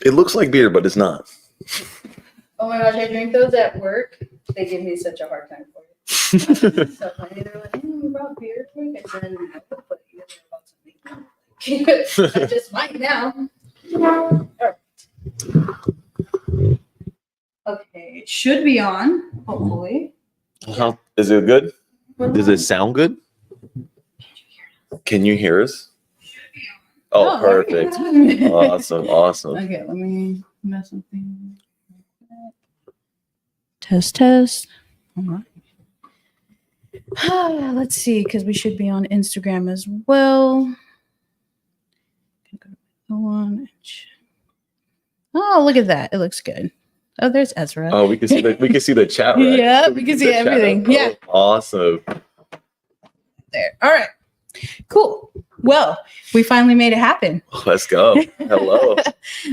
It looks like beer, but it's not. Oh my gosh, I drink those at work. They give me such a hard time for it. So funny. They're like, you brought beer to work? I said, no, but you guys are about something. I just might now. All right. Okay, it should be on, hopefully. Is it good? Does it sound good? Can you hear us? Oh, perfect. Awesome. Okay, let me mess something. Test. All right. Let's see, because we should be on Instagram as well. Oh, look at that. It looks good. Oh, there's Ezra. Oh, we can see the chat, right? Yeah, we can see everything. Chat. Yeah. Oh, awesome. There. All right. Cool. Well, we finally made it happen. Let's go. Hello.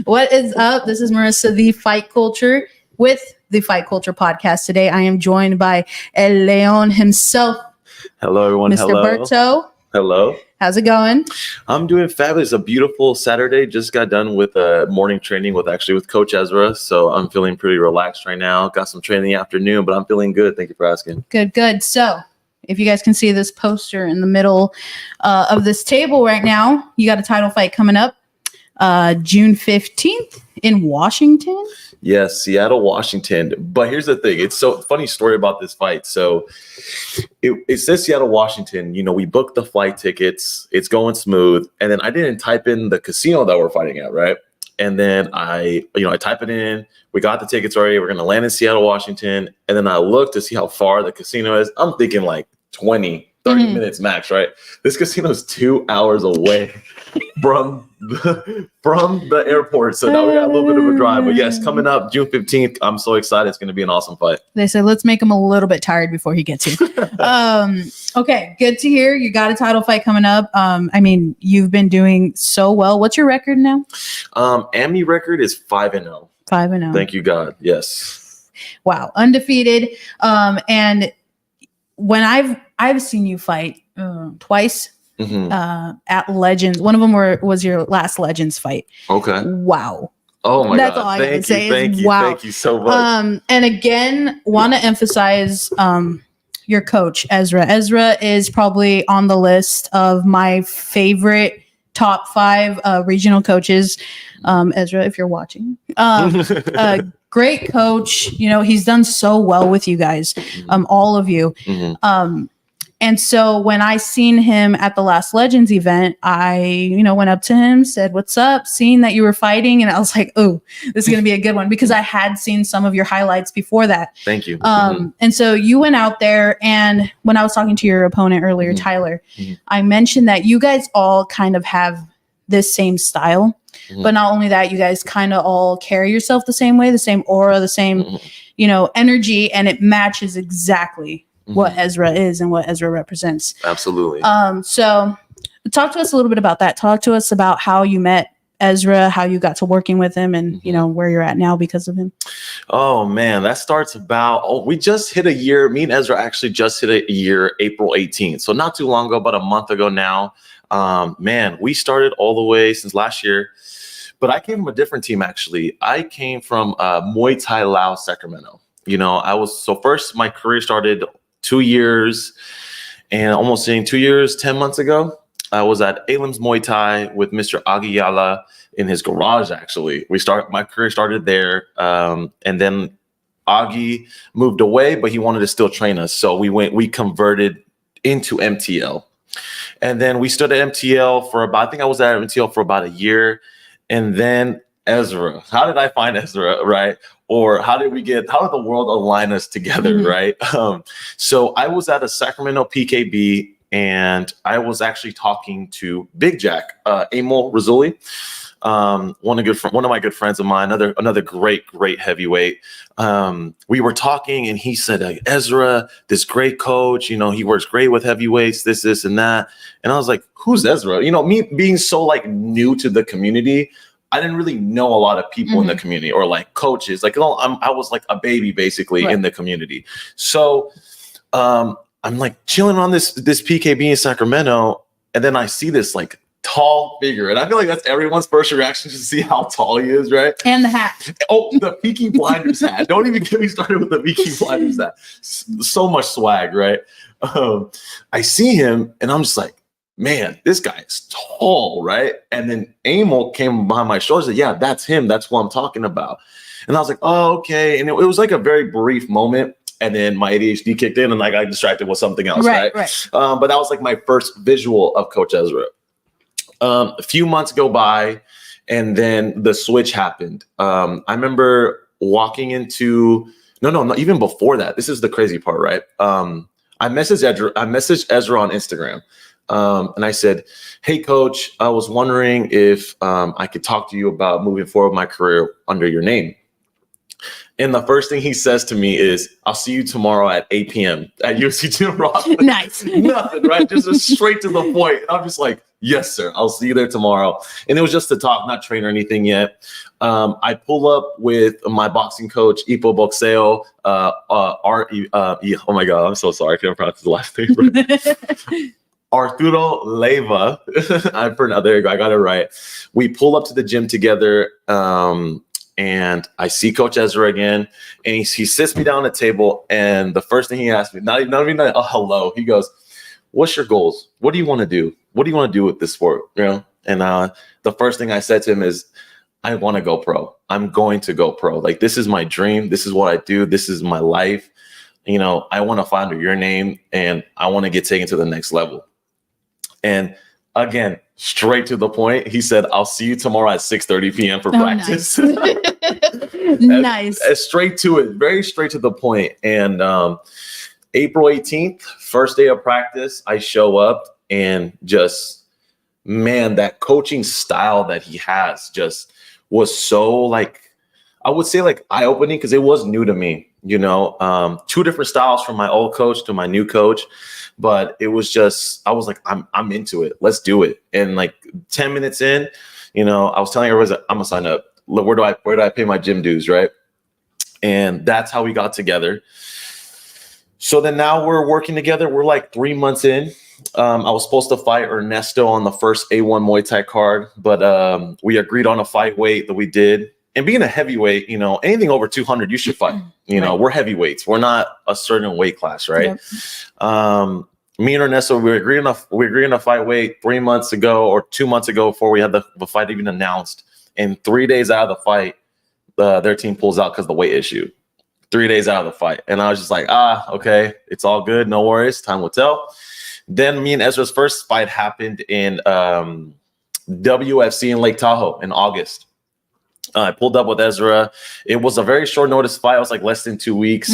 What is up? This is Marissa, the Fight Culture, with the Fight Culture podcast. Today, I am joined by itzz.elleon himself. Hello, everyone. Mr. Hello. Berto. Hello. How's it going? I'm doing fabulous. A beautiful Saturday. Just got done with morning training with Coach Ezra. So I'm feeling pretty relaxed right now. Got some training in the afternoon, but I'm feeling good. Thank you for asking. Good. So if you guys can see this poster in the middle of this table right now, you got a title fight coming up June 15th in Washington. Yes, Seattle, Washington. But here's the thing. It's so funny story about this fight. So it says Seattle, Washington. You know, we booked the flight tickets. It's going smooth. And then I didn't type in the casino that we're fighting at, right? And then I type it in. We got the tickets already. We're going to land in Seattle, Washington. And then I look to see how far the casino is. I'm thinking like 20, 30 minutes max, right? This casino is 2 hours away from the airport. So now we got a little bit of a drive. But yes, coming up June 15th. I'm so excited. It's going to be an awesome fight. They said, let's make him a little bit tired before he gets here. Okay, good to hear. You got a title fight coming up. I mean, you've been doing so well. What's your record now? AMI record is 5-0. 5-0. Thank you, God. Yes. Wow. Undefeated. And when I've seen you fight twice at Legends. One of them was your last Legends fight. Okay. Wow. Oh my That's God. all I gotta say. Thank you. Wow. Thank you so much. And again, want to emphasize your coach, Ezra. Ezra is probably on the list of my favorite top 5 regional coaches. Ezra, if you're watching. Great coach. You know, he's done so well with you guys, all of you. And so when I seen him at the last Legends event, I, went up to him, said, "What's up?" Seeing that you were fighting. And I was like, oh, this is going to be a good one, because I had seen some of your highlights before that. Thank you. And so you went out there, and when I was talking to your opponent earlier, Tyler, I mentioned that you guys all kind of have this same style. But not only that, you guys kind of all carry yourself the same way, the same aura, the same, energy, and it matches exactly what Ezra is and what Ezra represents. Absolutely. So talk to us a little bit about that. Talk to us about how you met Ezra, how you got to working with him, and where you're at now because of him. Oh man, that starts we just hit a year. Me and Ezra actually just hit a year, April 18th. So not too long ago, about a month ago now. Man, we started all the way since last year, but I came from a different team. Actually, I came from Muay Thai Lao, Sacramento. First my career started 2 years and almost 2 years, 10 months ago. I was at Alim's Muay Thai with Mr. Agi Yala in his garage. Actually, my career started there. And then Agi moved away, but he wanted to still train us. So we converted into MTL. And then we stood at MTL I was at MTL for about a year. And then Ezra, how did I find Ezra, right? Or how did the world align us together, right? So I was at a Sacramento PKB, and I was actually talking to Big Jack, Emil Rizzoli, one of my good friends of mine, another great heavyweight. We were talking, and he said, Ezra, this great coach, he works great with heavyweights, this and that. And I was like, who's Ezra? Me being so new to the community, I didn't really know a lot of people in the community, or coaches. I was like a baby basically in the community. So I'm chilling on this PKB in Sacramento, and then I see this tall figure. And I feel like that's everyone's first reaction to see how tall he is, right? And the hat. Oh, the Peaky Blinders hat. Don't even get me started with the Peaky Blinders hat. So much swag, right? I see him and I'm just like, man, this guy is tall, right? And then Emil came behind my shoulders and said, yeah, that's him. That's what I'm talking about. And I was like, oh, okay. And it was like a very brief moment. And then my ADHD kicked in and like I distracted with something else, right? But that was like my first visual of Coach Ezra. A few months go by and then the switch happened. I remember walking into, no, even before that. This is the crazy part, right? I messaged Ezra on Instagram. And I said, hey, coach, I was wondering if I could talk to you about moving forward with my career under your name. And the first thing he says to me is, I'll see you tomorrow at 8 p.m. at USC Gym Rock. Nice. Nothing, right? Just straight to the point. And I'm just like, yes, sir. I'll see you there tomorrow. And it was just to talk, not train or anything yet. I pull up with my boxing coach, Ipo Boxeo. Oh my God, I'm so sorry. I can't pronounce his last name. Right? Arturo Leyva. There you go. I got it right. We pull up to the gym together. And I see Coach Ezra again, and he sits me down at the table, and the first thing he asked me, not even a hello, he goes, what's your goals? What do you want to do? What do you want to do with this sport? You know? And the first thing I said to him is, I want to go pro. I'm going to go pro. Like, this is my dream. This is what I do. This is my life. You know, I want to fly under your name, and I want to get taken to the next level. And again, straight to the point. He said, I'll see you tomorrow at 6:30 p.m. for practice. Nice. Straight to it. Very straight to the point. And April 18th, first day of practice, I show up and just, man, that coaching style that he has just was so like, I would say like eye-opening because it was new to me, you know, two different styles from my old coach to my new coach. But it was just, I was like, I'm into it. Let's do it. And like 10 minutes in, you know, I was telling everyone, I'm gonna sign up. Where do I pay my gym dues, right? And that's how we got together. So then now we're working together. We're like 3 months in. I was supposed to fight Ernesto on the first A1 Muay Thai card, but we agreed on a fight weight that we did. And being a heavyweight, you know, anything over 200, you should fight. You know, we're heavyweights. We're not a certain weight class, right? Yep. Me and Ernesto, we agreed on a fight weight 3 months ago or 2 months ago before we had the fight even announced. And 3 days out of the fight, their team pulls out because of the weight issue. 3 days out of the fight. And I was just like, okay, it's all good. No worries. Time will tell. Then me and Ezra's first fight happened in WFC in Lake Tahoe in August. I pulled up with Ezra. It was a very short notice fight. It was like less than 2 weeks.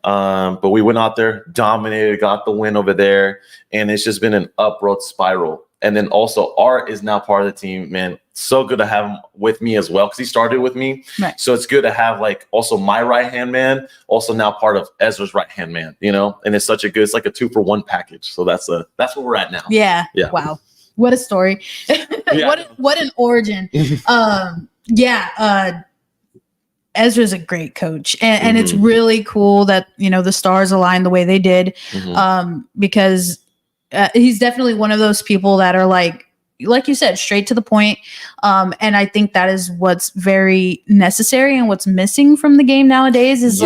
But we went out there, dominated, got the win over there. And it's just been an upward spiral. And then also Art is now part of the team, man. So good to have him with me as well because he started with me. Right. So it's good to have like also my right-hand man, also now part of Ezra's right-hand man, you know? And it's such a good, it's like a 2-for-1 package. So that's where we're at now. Yeah. Wow. What a story. What an origin. Ezra's a great coach, and it's really cool that, you know, the stars aligned the way they did, because he's definitely one of those people that are like you said, straight to the point. And I think that is what's very necessary and what's missing from the game nowadays is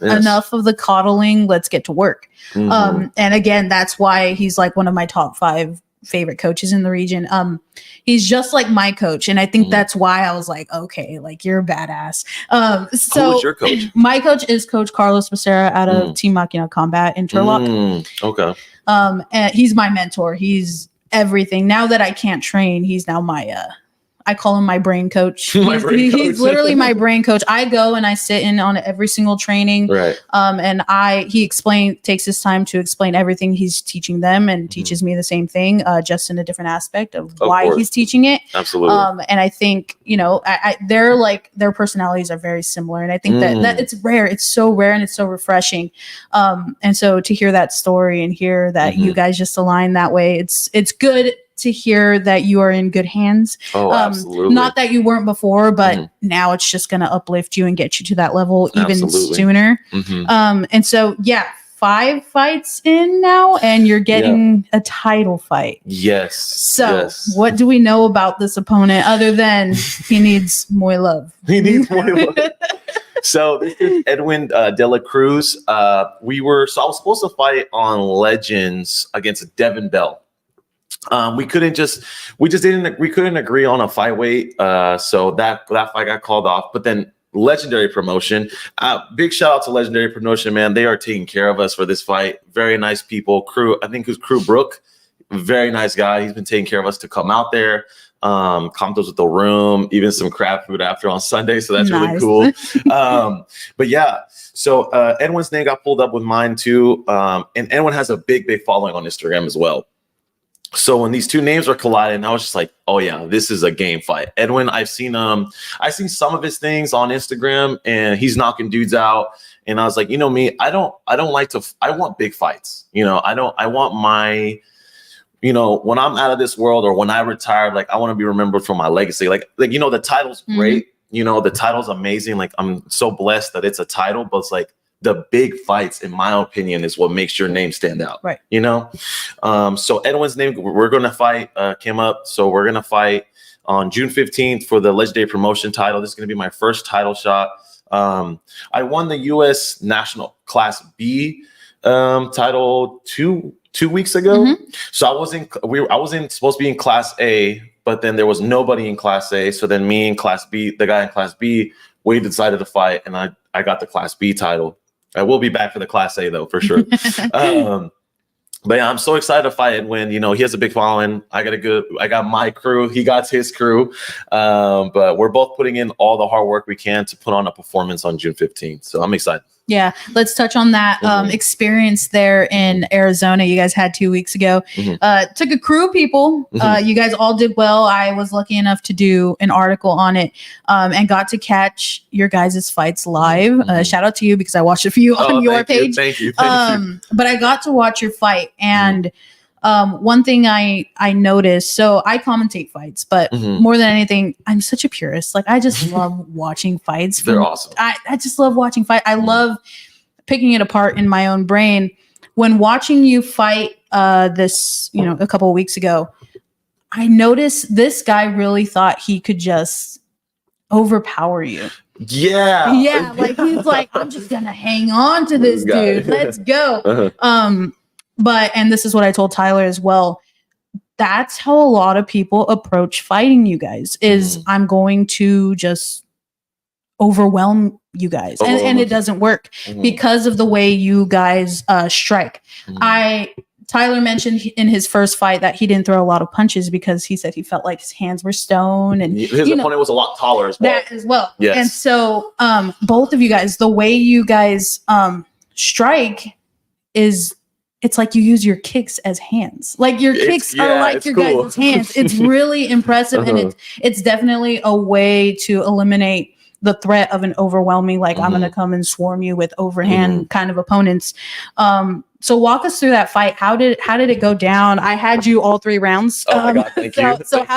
enough of the coddling. Let's get to work. And again, that's why he's like one of my top 5 favorite coaches in the region. He's just like my coach, and I think that's why I was like, okay, like you're a badass. So who's your coach? My coach is Coach Carlos Becerra out of Team Machina Combat in Turlock. Okay. And he's my mentor. He's everything. Now that I can't train, he's now my I call him my brain coach. He's literally my brain coach. I go and I sit in on every single training. Right. And he takes his time to explain everything he's teaching them and teaches me the same thing, just in a different aspect of why he's teaching it. Absolutely. And I think, you know, they're like, their personalities are very similar. And I think that it's rare. It's so rare and it's so refreshing. And so to hear that story and hear that you guys just align that way, it's good to hear that you are in good hands. Absolutely. Not that you weren't before, but now it's just going to uplift you and get you to that level even sooner. And so, 5 fights in now, and you're getting a title fight. Yes. So what do we know about this opponent other than he needs more love? He needs more love. So this is Edwin De La Cruz. I was supposed to fight on Legends against Devin Bell. We couldn't agree on a fight weight. So that fight got called off. But then Legendary Promotion, big shout out to Legendary Promotion, man. They are taking care of us for this fight. Very nice people. Crew, I think it was Crew Brook. Very nice guy. He's been taking care of us to come out there. Comped us with the room, even some crab food after on Sunday. So that's really cool. But yeah, so Edwin's name got pulled up with mine too. And Edwin has a big following on Instagram as well. So when these two names were colliding, I was just like, oh yeah, this is a game fight. Edwin, I've seen some of his things on Instagram and he's knocking dudes out. And I was like, you know me, I want big fights. I want my, when I'm out of this world or when I retire, like I want to be remembered for my legacy. Like, the title's great. The title's amazing. Like I'm so blessed that it's a title, but it's like the big fights, in my opinion, is what makes your name stand out. Right. So Edwin's name, we're going to fight, came up. So we're going to fight on June 15th for the Legendary Promotion title. This is going to be my first title shot. I won the U.S. National Class B title two weeks ago. So I wasn't supposed to be in Class A, but then there was nobody in Class A. So then me and Class B, the guy in Class B, we decided to fight, and I got the Class B title. I will be back for the Class A though, for sure. But yeah, I'm so excited to fight Edwin. He has a big following. I got my crew. He got his crew. But we're both putting in all the hard work we can to put on a performance on June 15th. So I'm excited. Yeah. Let's touch on that experience there in Arizona. You guys had 2 weeks ago. Took a crew of people. You guys all did well. I was lucky enough to do an article on it and got to catch your guys' fights live. Shout out to you because I watched a few on your page. Thank you. But I got to watch your fight. And one thing I noticed, so I commentate fights, but more than anything, I'm such a purist. Like I just love watching fights. They're awesome. I just love watching fight. I love picking it apart in my own brain. When watching you fight this, a couple of weeks ago, I noticed this guy really thought he could just overpower you. Yeah. Like he's like, I'm just gonna hang on to this dude. Let's go. And this is what I told Tyler as well. That's how a lot of people approach fighting you guys is I'm going to just overwhelm you guys. And it doesn't work because of the way you guys strike. Tyler mentioned in his first fight that he didn't throw a lot of punches because he said he felt like his hands were stone and his opponent was a lot taller as well. That as well. Yes. And so both of you guys, the way you guys strike is it's like you use your kicks as hands. Like your kicks are like your guys' hands. It's really impressive. And it's definitely a way to eliminate the threat of an overwhelming, like I'm going to come and swarm you with overhand kind of opponents. So walk us through that fight. How did it go down? I had you all 3 rounds. Oh my God, thank you. So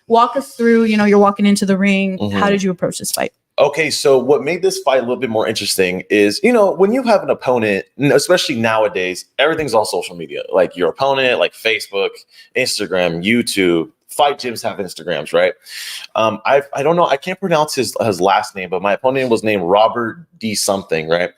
walk us through, you're walking into the ring. How did you approach this fight? Okay, so what made this fight a little bit more interesting is, when you have an opponent, especially nowadays, everything's on social media. Like your opponent, like Facebook, Instagram, YouTube, fight gyms have Instagrams, right? I don't know, I can't pronounce his last name, but my opponent was named Robert D something, right?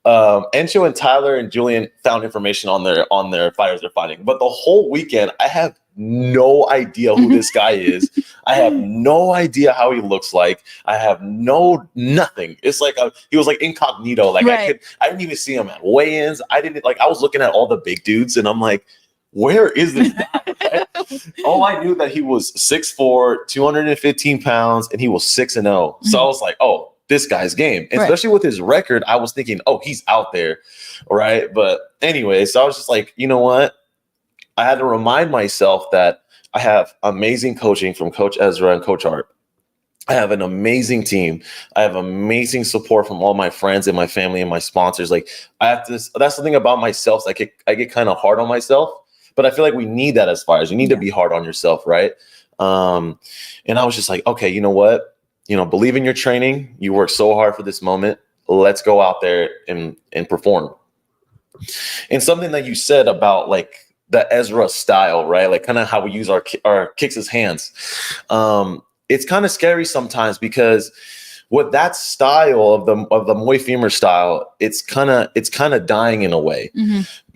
Encho and Tyler and Julian found information on their fighters they're fighting, but the whole weekend I have no idea who this guy is. I have no idea how he looks like. I have nothing. It's like he was like incognito. Like I didn't even see him at weigh-ins. I was looking at all the big dudes and I'm like, where is this guy? All I knew that he was 6'4", 215 pounds, and he was 6-0. So I was like, oh, this guy's game. And especially with his record, I was thinking, oh, he's out there. Right. But anyway, so I was just like, you know what? I had to remind myself that I have amazing coaching from Coach Ezra and Coach Art. I have an amazing team. I have amazing support from all my friends and my family and my sponsors. Like that's the thing about myself. I get kind of hard on myself, but I feel like we need that as fighters. You need to be hard on yourself. Right. And I was just like, okay, you know what? Believe in your training. You work so hard for this moment. Let's go out there and perform. And something that you said about like the Ezra style, right? Like kind of how we use our kicks as hands. It's kind of scary sometimes because with that style of the Muay Femur style, it's kind of dying in a way,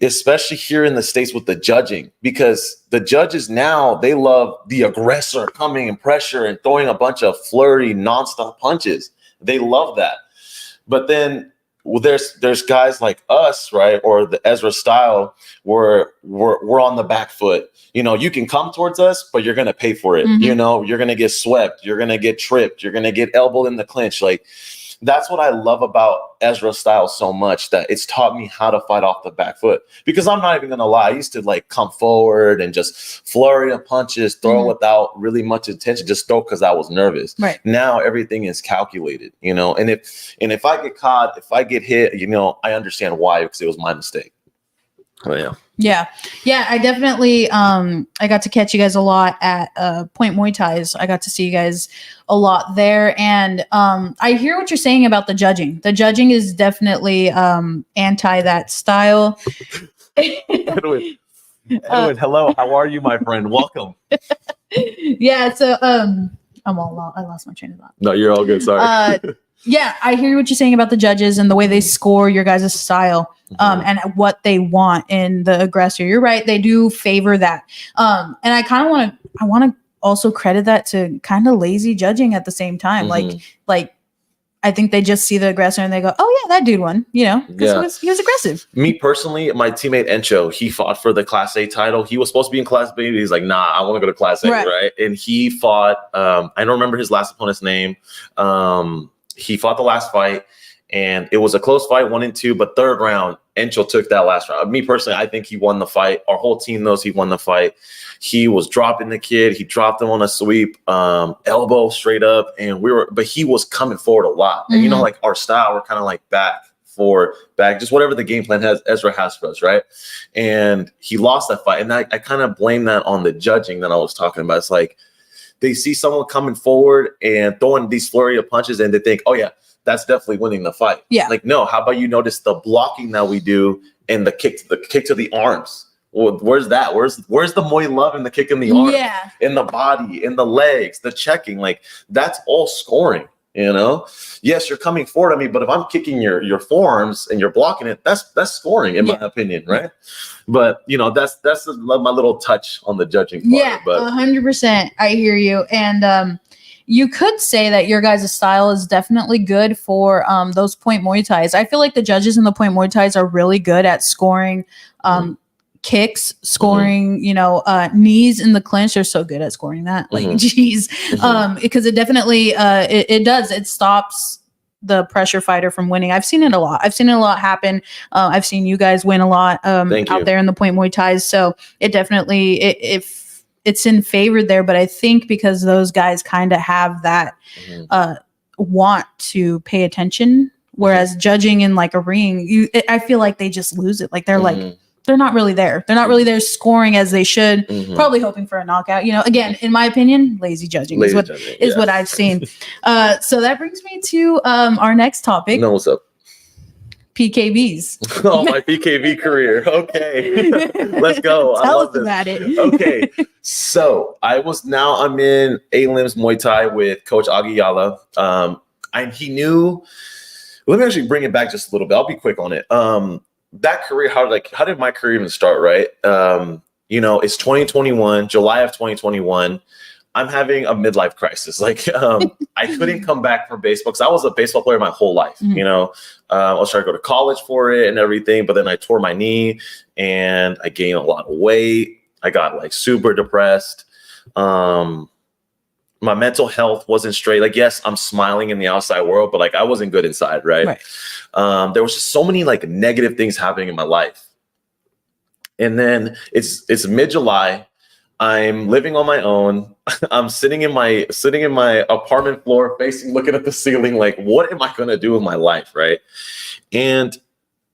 especially here in the States with the judging, because the judges now, they love the aggressor coming and pressure and throwing a bunch of flirty nonstop punches. They love that. But then there's guys like us, right? Or the Ezra style where we're on the back foot. You know, you can come towards us, but you're going to pay for it. You know, you're going to get swept. You're going to get tripped. You're going to get elbowed in the clinch. Like, that's what I love about Ezra style so much, that it's taught me how to fight off the back foot. Because I'm not even going to lie, I used to like come forward and just flurry of punches, throw without really much intention, just throw because I was nervous. Right. Now everything is calculated, you know, and if I get caught, if I get hit, you know, I understand why, because it was my mistake. Oh, yeah. I definitely I got to catch you guys a lot at Point Muay Thais. I got to see you guys a lot there, and I hear what you're saying about the judging. The judging is definitely anti that style. Edwin, hello, how are you, my friend? Welcome. Yeah, so I lost my train of thought. No, you're all good. Sorry. Yeah, I hear what you're saying about the judges and the way they score your guys' style, and what they want in the aggressor. You're right; they do favor that, and I kind of want to also credit that to kind of lazy judging at the same time. Like I think they just see the aggressor and they go, "Oh yeah, that dude won," you know, because he was aggressive. Me personally, my teammate Encho, he fought for the Class A title. He was supposed to be in Class B. He's like, "Nah, I want to go to Class A," right? And he fought. I don't remember his last opponent's name. He fought the last fight, and it was a close fight, 1-2, but third round, Encho took that last round. Me personally, I think he won the fight. Our whole team knows he won the fight. He was dropping the kid. He dropped him on a sweep, elbow straight up, but he was coming forward a lot. And you know, like our style, we're kind of like back, just whatever the game plan Ezra has for us, right? And he lost that fight, and I kind of blame that on the judging that I was talking about. It's like, they see someone coming forward and throwing these flurry of punches, and they think, oh yeah, that's definitely winning the fight. Yeah. Like, no, how about you notice the blocking that we do and the kick to the arms? Well, where's that? Where's the Muay love in the kick in the arms? Yeah. In the body, in the legs, the checking, like that's all scoring. You know, yes, you're coming forward on me, but if I'm kicking your forearms and you're blocking it, that's scoring, in my opinion, right? But you know, that's my little touch on the judging part. Yeah, but 100%, I hear you, and you could say that your guys' style is definitely good for those Point Muay Thais. I feel like the judges in the Point Muay Thais are really good at scoring. Kicks, scoring, you know, knees in the clinch. They're so good at scoring that. Like, geez, because it definitely, it stops the pressure fighter from winning. I've seen it a lot happen. I've seen you guys win a lot out there in the Point Muay Thais. So it definitely, if it's in favor there, but I think because those guys kind of have that want to pay attention, whereas judging in like a ring, I feel like they just lose it. Like they're like, they're not really there. They're not really there scoring as they should, probably hoping for a knockout. You know, again, in my opinion, lazy judging is what I've seen. So that brings me to our next topic. No, what's up? PKBs. Oh, my PKB career. Okay. Let's go. Tell us about it. Okay. So I'm in A-Limbs Muay Thai with Coach Agiyala. And he knew, let me actually bring it back just a little bit. I'll be quick on it. That career, how did my career even start, right? You know, it's 2021, July of 2021. I'm having a midlife crisis. Like, I couldn't come back from baseball because I was a baseball player my whole life. You know, I was trying to go to college for it and everything, but then I tore my knee and I gained a lot of weight. I got like super depressed. My mental health wasn't straight. Like, yes, I'm smiling in the outside world, but like I wasn't good inside, right? There was just so many like negative things happening in my life. And then it's mid-July. I'm living on my own. I'm sitting in my apartment floor, looking at the ceiling, like, what am I gonna do with my life, right? And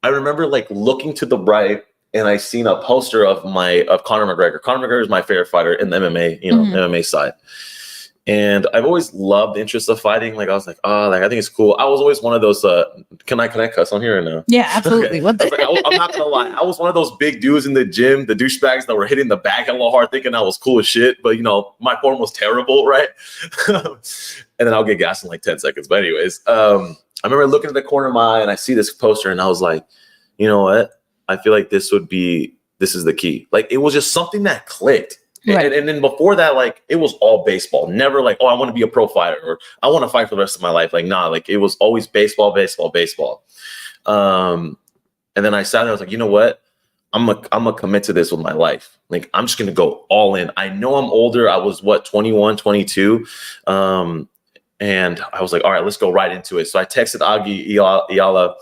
I remember like looking to the right, and I seen a poster of Conor McGregor. Conor McGregor is my favorite fighter in the MMA, MMA side. And I've always loved the interest of fighting. Like I was like, oh, like I think it's cool. I was always one of those. Can I cuss on here or no? Yeah, absolutely. Okay. What the? I'm not gonna lie. I was one of those big dudes in the gym, the douchebags that were hitting the bag a little hard, thinking I was cool as shit. But my form was terrible, right? And then I'll get gassed in like 10 seconds. But anyways, I remember looking at the corner of my eye and I see this poster and I was like, you know what? I feel like this is the key. Like it was just something that clicked. Right. And then before that, like it was all baseball. Never like, oh, I want to be a pro fighter or I want to fight for the rest of my life. Like, nah, like it was always baseball. And then I sat there, I was like, you know what? I'm gonna commit to this with my life. Like I'm just gonna go all in. I know I'm older. I was 21, 22. And I was like, all right, let's go right into it. So I texted Agi Iyala.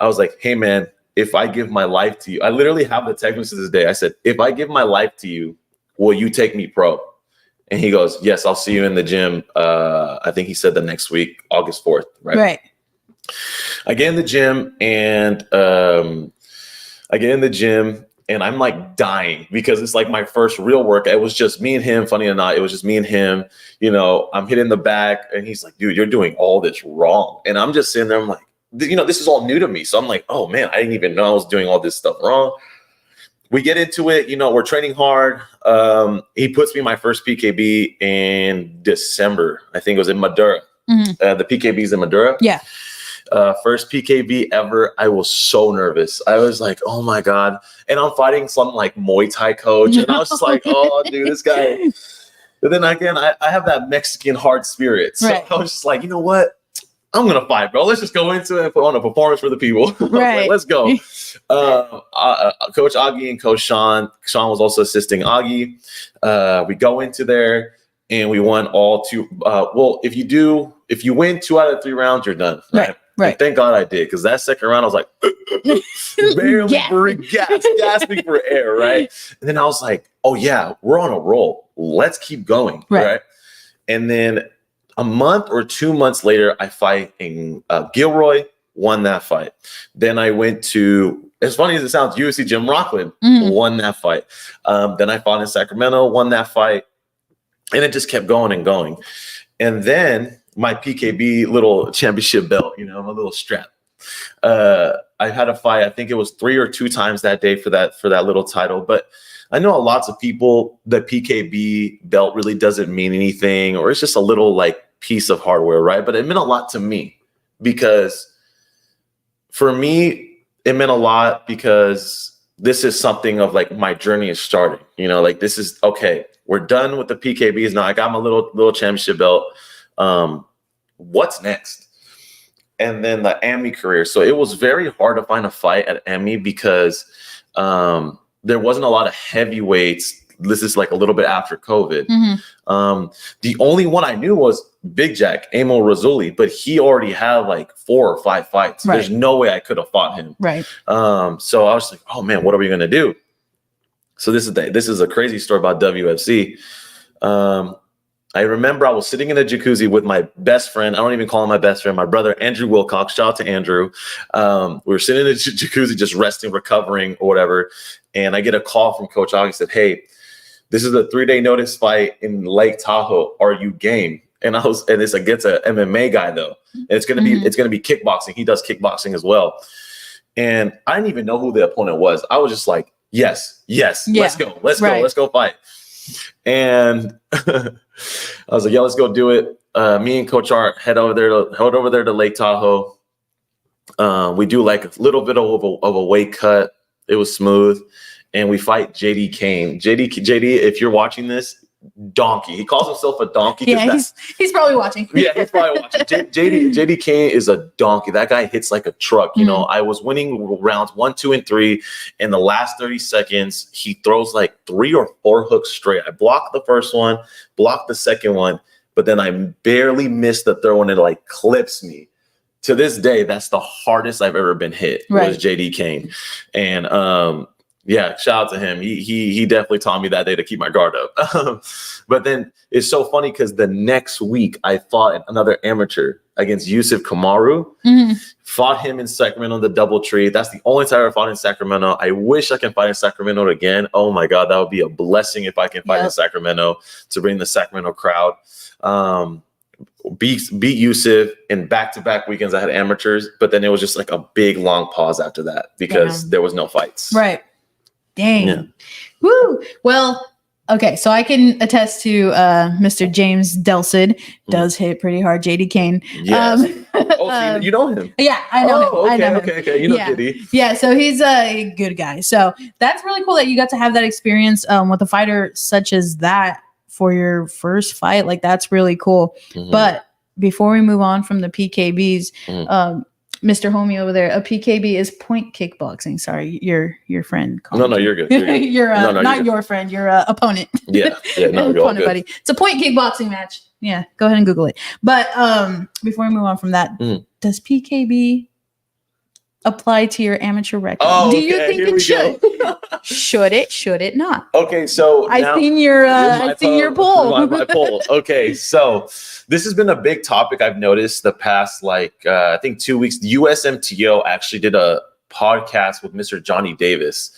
I was like, hey man, if I give my life to you, I literally have the text message this day. I said, if I give my life to you, will you take me pro? And he goes, yes, I'll see you in the gym. I think he said the next week, August 4th, right? Right. I get in the gym and I'm like dying because it's like my first real workout. It was just me and him, funny or not, it was just me and him. I'm hitting the back and he's like, dude, you're doing all this wrong. And I'm just sitting there, I'm like, this is all new to me. So I'm like, oh man, I didn't even know I was doing all this stuff wrong. We get into it, we're training hard. He puts me my first PKB in December. I think it was in Madura. Mm-hmm. The PKB's in Madura. Yeah. First PKB ever. I was so nervous. I was like, oh my God. And I'm fighting some like Muay Thai coach. And I was just like, oh dude, this guy. But then again, I have that Mexican hard spirit. So right. I was just like, you know what? I'm going to fight, bro. Let's just go into it and put on a performance for the people. Right. Like, let's go. Coach Agi and Coach Sean. Sean was also assisting Agi. We go into there and we won all two. If you win 2 out of 3 rounds, you're done. Right. Right. And thank God I did. Because that second round, I was like, barely gasping for air. Right. And then I was like, oh yeah, we're on a roll. Let's keep going. Right. And then a month or 2 months later, I fight in Gilroy, won that fight. Then I went to, as funny as it sounds, UFC Jim Rockland, won that fight. Then I fought in Sacramento, won that fight. And it just kept going and going. And then my PKB little championship belt, my little strap. I had a fight, I think it was 3 or 2 times that day for that little title. But I know lots of people, the PKB belt really doesn't mean anything, or it's just a little like piece of hardware, right? But it meant a lot to me because for me, it meant a lot because this is something of like my journey is starting, like this is okay. We're done with the PKBs now. I got my little championship belt. What's next? And then the AMI career. So it was very hard to find a fight at AMI because there wasn't a lot of heavyweights. This is like a little bit after COVID. Mm-hmm. The only one I knew was Big Jack, Emil Razzulli, but he already had like 4 or 5 fights. Right. There's no way I could have fought him. Right. So I was like, oh man, what are we going to do? So this is a crazy story about WFC. I remember I was sitting in a jacuzzi with my best friend. I don't even call him my best friend, my brother, Andrew Wilcox. Shout out to Andrew. We were sitting in a jacuzzi, just resting, recovering or whatever. And I get a call from Coach August said, hey, this is a 3-day notice fight in Lake Tahoe. Are you game? And it's against an MMA guy though. And it's going to be kickboxing. He does kickboxing as well. And I didn't even know who the opponent was. I was just like, yes, yeah. let's go fight. And I was like, yeah, let's go do it. Me and Coach Art head over there to Lake Tahoe. We do like a little bit of a weight cut. It was smooth. And we fight JD Kane. JD, if you're watching this, donkey. He calls himself a donkey. Yeah, he's probably watching. Yeah, he's probably watching. JD Kane is a donkey. That guy hits like a truck. I was winning rounds 1, 2, and 3. In the last 30 seconds, he throws like 3 or 4 hooks straight. I blocked the first one, blocked the second one, but then I barely missed the third one. It like clips me. To this day, that's the hardest I've ever been hit was JD Kane. And Yeah, shout out to him. He definitely taught me that day to keep my guard up. But then it's so funny because the next week I fought another amateur against Yusuf Kamaru. Mm-hmm. Fought him in Sacramento in the DoubleTree. That's the only time I ever fought in Sacramento. I wish I can fight in Sacramento again. Oh my God, that would be a blessing if I can fight in Sacramento to bring the Sacramento crowd. Beat Yusuf in back-to-back weekends. I had amateurs, but then it was just like a big long pause after that because there was no fights. Right. Dang. Yeah. Woo. Well, okay. So I can attest to Mr. James Delsid does hit pretty hard. JD Kane. Yes. So you know him? Yeah, I know him. Okay, I know him. okay. You know JD. Yeah, so he's a good guy. So that's really cool that you got to have that experience with a fighter such as that for your first fight. Like, that's really cool. Mm-hmm. But before we move on from the PKBs, Mr. Homie over there, a PKB is point kickboxing. Sorry, your friend. No, you're good. You're not your friend, your opponent. Yeah, no, opponent buddy. It's a point kickboxing match. Yeah, go ahead and Google it. But before we move on from that, does PKB apply to your amateur record? Oh, do you think it should? Should it not? Okay, so I seen your poll. My poll. Okay, so this has been a big topic I've noticed the past I think 2 weeks. The USMTO actually did a podcast with Mr. Johnny Davis,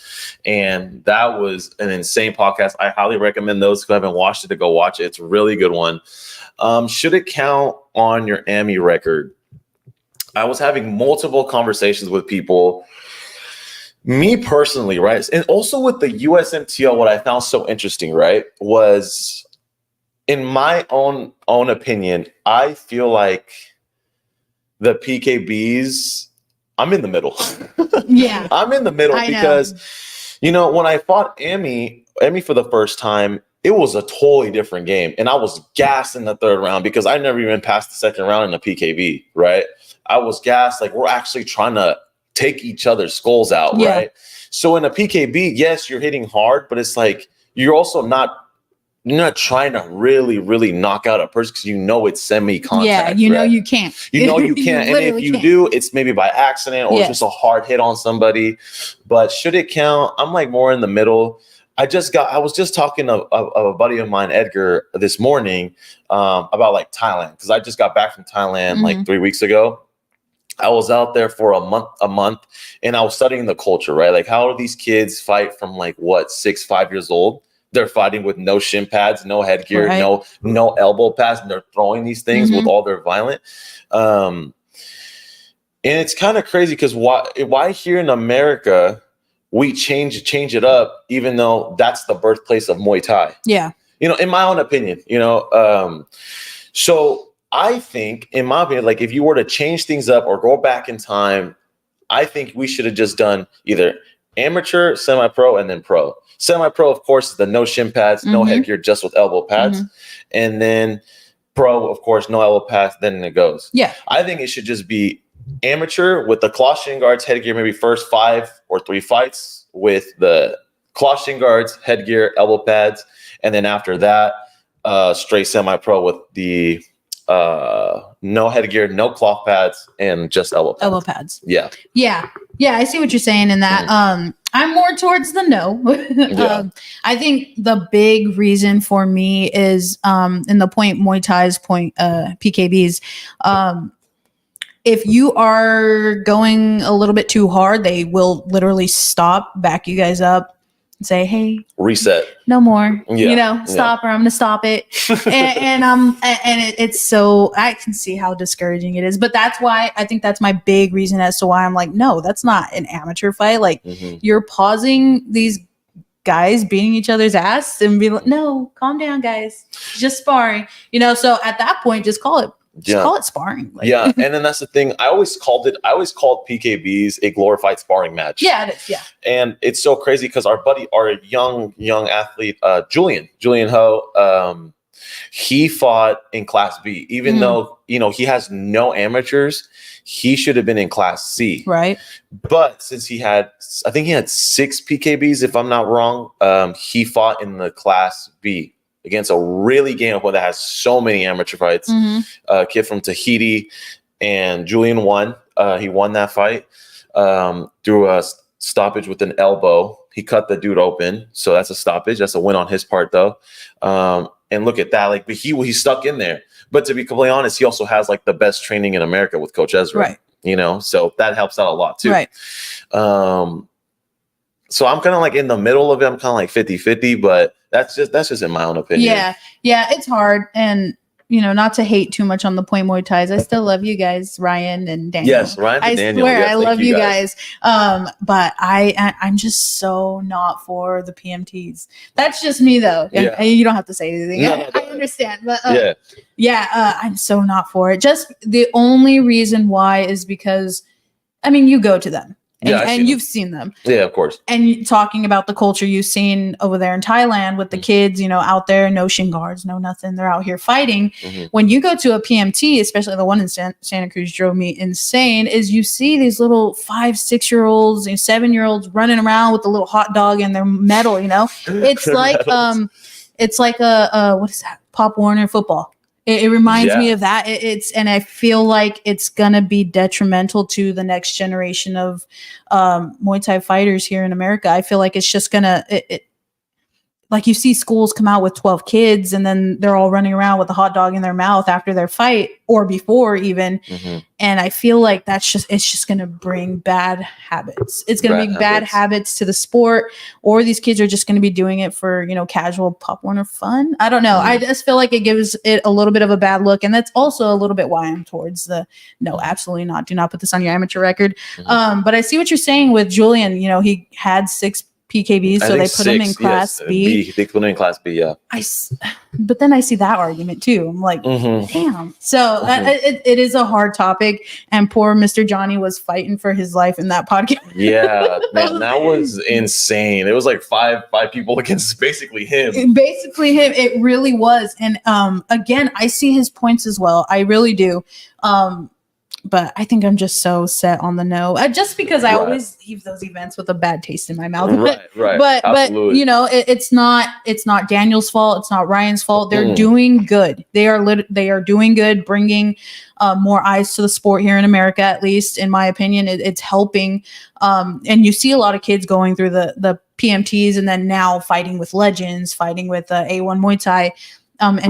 and that was an insane podcast. I highly recommend those who haven't watched it to go watch it. It's a really good one. Should it count on your AMI record? I was having multiple conversations with people. Me personally, right? And also with the USMTO, what I found so interesting, right, was in my own opinion, I feel like the PKBs, I'm in the middle. Yeah. I'm in the middle because, when I fought Emmy for the first time, it was a totally different game. And I was gassed in the third round because I never even passed the second round in a PKB, right? I was gassed. Like, we're actually trying to take each other's skulls out, right? So in a PKB, yes, you're hitting hard, but it's like you're also not trying to really, really knock out a person because it's semi-contact. Yeah, right? you can't. You can't. And if you do, it's maybe by accident or just a hard hit on somebody. But should it count? I'm like more in the middle. I was just talking to a buddy of mine, Edgar, this morning about like Thailand, because I just got back from Thailand like 3 weeks ago. I was out there for a month, and I was studying the culture, right? Like, how do these kids fight from 5 years old? They're fighting with no shin pads, no headgear, no elbow pads, and they're throwing these things with all their violent. And it's kind of crazy because why here in America we change it up, even though that's the birthplace of Muay Thai. Yeah. In my own opinion, so I think, in my opinion, like if you were to change things up or go back in time, I think we should have just done either amateur, semi-pro, and then pro. Semi-pro, of course, is the no shin pads, no headgear, just with elbow pads. And then pro, of course, no elbow pads, then it goes. Yeah. I think it should just be amateur with the cloth shin guards, headgear, maybe first 5 or 3 fights with the cloth shin guards, headgear, elbow pads. And then after that, straight semi-pro with the no headgear, no cloth pads, and just elbow pads. Yeah. I see what you're saying in that. I'm more towards the no. I think the big reason for me is in the point Muay Thai's point PKBs. If you are going a little bit too hard, they will literally stop, back you guys up, and say, "Hey, reset, no more." Stop, or I'm gonna stop it. and it's so, I can see how discouraging it is. But that's why I think that's my big reason as to why I'm like, no, that's not an amateur fight. Like, you're pausing these guys beating each other's ass and be like, no, calm down, guys, just sparring. So at that point, just call it. Call it sparring. And then that's the thing. I always called PKBs a glorified sparring match. Yeah, it is. Yeah. And it's so crazy because our young athlete, Julian Ho, he fought in Class B, even though, he has no amateurs. He should have been in Class C. Right. But since I think he had 6 PKBs, if I'm not wrong, he fought in the Class B against a really game opponent that has so many amateur fights. A kid from Tahiti, and Julian won. He won that fight through a stoppage with an elbow. He cut the dude open. So that's a stoppage. That's a win on his part, though. And look at that. Like, but he's stuck in there. But to be completely honest, he also has like the best training in America with Coach Ezra. Right. You know, so that helps out a lot too. Right. So I'm kind of like in the middle of it. I'm kind of like 50-50, but that's just in my own opinion. Yeah, it's hard. And, not to hate too much on the Point Muay Thais. I still love you guys, Ryan and Daniel. Yes, Ryan and Daniel. Swear, yes, I love you guys. But I'm just so not for the PMTs. That's just me, though. Yeah. You don't have to say anything. No, I understand. But yeah, I'm so not for it. Just the only reason why is because, you go to them. And you've seen them. Yeah, of course. And talking about the culture you've seen over there in Thailand with the kids, out there, no shin guards, no nothing. They're out here fighting. Mm-hmm. When you go to a PMT, especially the one in Santa Cruz drove me insane, is you see these little 5-6-year-olds and 7-year-olds running around with a little hot dog in their medal, It's like it's like a what is that? Pop Warner football. It reminds me of that. And I feel like it's going to be detrimental to the next generation of Muay Thai fighters here in America. I feel like it's just going to, like you see schools come out with 12 kids and then they're all running around with a hot dog in their mouth after their fight or before even. Mm-hmm. And I feel like it's just going to bring bad habits. It's going to bring bad habits to the sport, or these kids are just going to be doing it for, casual Pop Warner fun. I don't know. Mm-hmm. I just feel like it gives it a little bit of a bad look. And that's also a little bit why I'm towards no, absolutely not. Do not put this on your amateur record. Mm-hmm. But I see what you're saying with Julian. He had 6 PKBs, so they put him in class B. They put him in class B, yeah. But then I see that argument too. I'm like, damn. So it is a hard topic, and poor Mr. Johnny was fighting for his life in that podcast. Yeah, man, that was insane. It was like five people against basically him. It really was. And again, I see his points as well. I really do. But I think I'm just so set on the no, just because I always leave those events with a bad taste in my mouth. Right. But it's not Daniel's fault. It's not Ryan's fault. They're doing good. They are doing good, bringing more eyes to the sport here in America. At least in my opinion, it's helping. And you see a lot of kids going through the PMTs and then now fighting with legends, fighting with A1 Muay Thai. And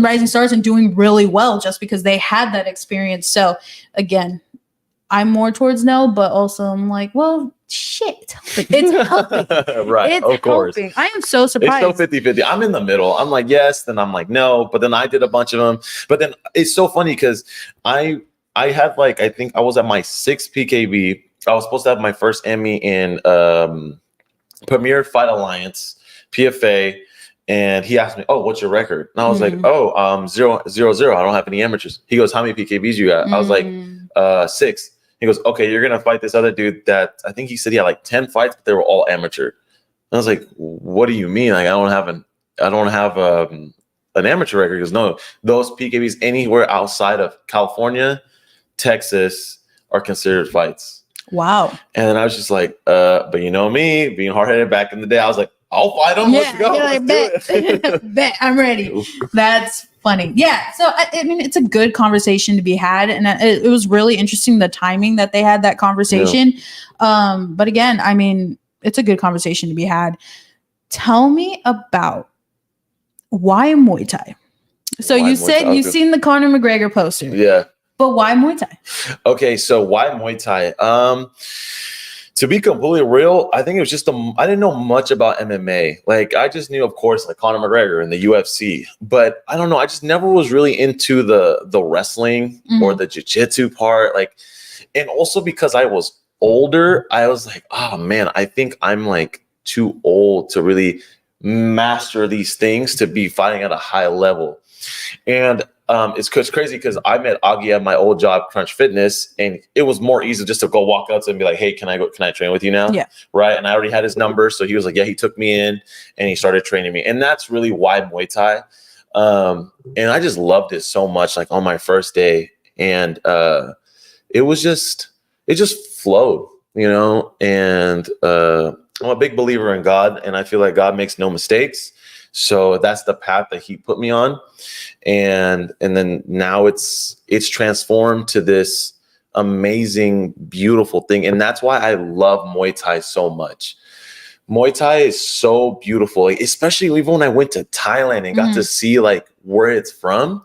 Rising Stars and doing really well just because they had that experience. So again, I'm more towards no, but also I'm like, well, shit, it's helping. Right. It's of course. Helping. I am so surprised. It's so 50-50. I'm in the middle. I'm like, yes, then I'm like, no, but then I did a bunch of them. But then it's so funny because I had I think I was at my 6th PKB. I was supposed to have my first Emmy in Premier Fight Alliance, PFA. And he asked me, "Oh, what's your record?" And I was like, "Oh, 0-0. I don't have any amateurs." He goes, "How many PKBs you got?" I was like, 6. He goes, "Okay, you're gonna fight this other dude that I think he said he had like 10 fights, but they were all amateur." And I was like, "What do you mean? Like I don't have an amateur record?" He goes, "No, those PKBs anywhere outside of California, Texas are considered fights." Wow. And then I was just like, but you know me, being hard-headed back in the day, I was like, I'll fight him. Yeah, let's go. Like, bet. I'm ready. That's funny. Yeah. So, I mean, it's a good conversation to be had. And it was really interesting, the timing that they had that conversation. Yeah. But again, I mean, it's a good conversation to be had. Tell me about why Muay Thai. So you said you've seen the Conor McGregor poster. Yeah. But why Muay Thai? Okay. So why Muay Thai? To be completely real, I think it was just I didn't know much about MMA. Like I just knew, of course, like Conor McGregor and the UFC, but I don't know. I just never was really into the wrestling or the jiu-jitsu part. Like, and also because I was older, I was like, oh man, I think I'm like too old to really master these things to be fighting at a high level. And it's crazy because I met Augie at my old job, Crunch Fitness, and it was more easy just to go walk up to him and be like, "Hey, can I train with you now?" Yeah. Right. And I already had his number. So he was like, yeah, he took me in and he started training me. And that's really why Muay Thai. And I just loved it so much, like on my first day. And it just flowed, and I'm a big believer in God, and I feel like God makes no mistakes. So that's the path that he put me on. And then now it's transformed to this amazing, beautiful thing. And that's why I love Muay Thai so much. Muay Thai is so beautiful, like, especially even when I went to Thailand and got to see like where it's from.